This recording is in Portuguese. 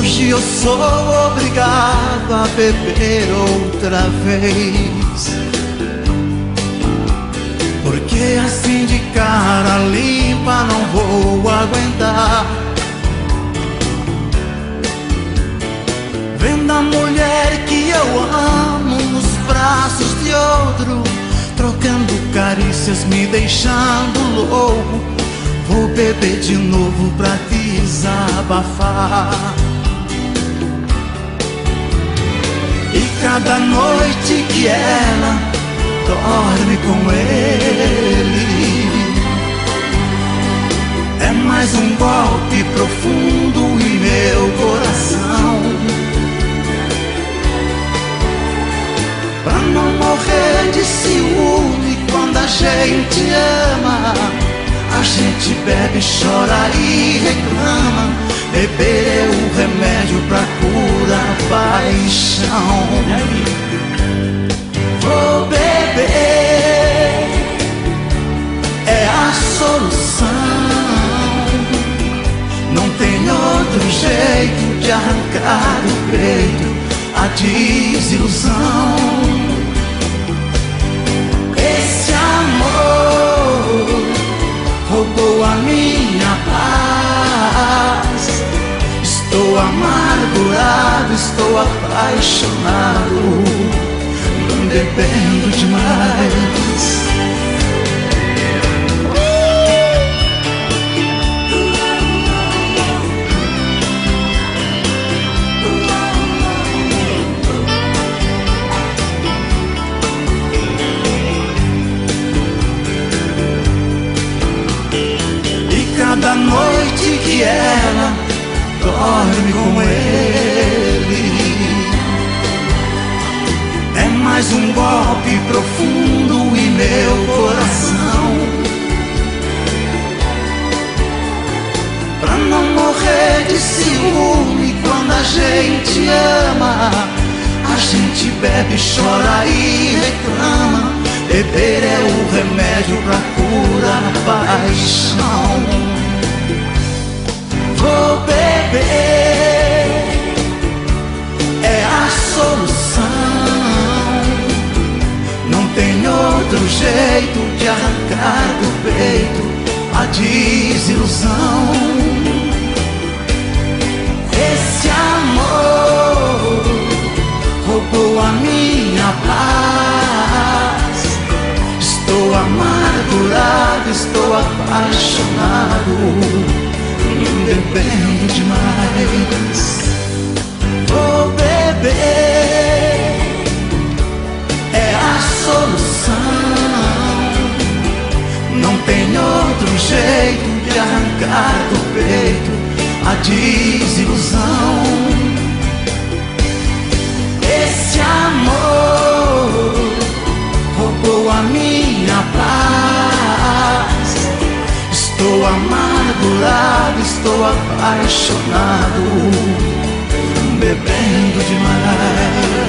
Hoje eu sou obrigado a beber outra vez, porque assim de cara limpa não vou aguentar. Vendo a mulher que eu amo nos braços de outro, trocando carícias, me deixando louco. Vou beber de novo pra desabafar. E cada noite que ela dorme com ele é mais um golpe profundo em meu coração. Pra não morrer de ciúme quando a gente ama, a gente bebe, chora e reclama. Beber é o remédio pra curar a paixão. Vou beber, é a solução. Não tem outro jeito de arrancar do peito a desilusão. Esse amor roubou a minha paz. Estou amargurado, estou apaixonado, bebendo demais. Cada noite que ela dorme com ele é mais um golpe profundo em meu coração. Pra não morrer de ciúme quando a gente ama, a gente bebe, chora e reclama. Beber é o remédio pra curar a paixão. Vou beber, é a solução. Não tem outro jeito de arrancar do peito a desilusão. Esse amor roubou a minha paz. Estou amargurado, estou apaixonado, bebendo demais. Vou beber, é a solução. Não tem outro jeito de arrancar do peito a desilusão. Esse amor roubou a minha paz. Estou amargurado, estou apaixonado, bebendo demais.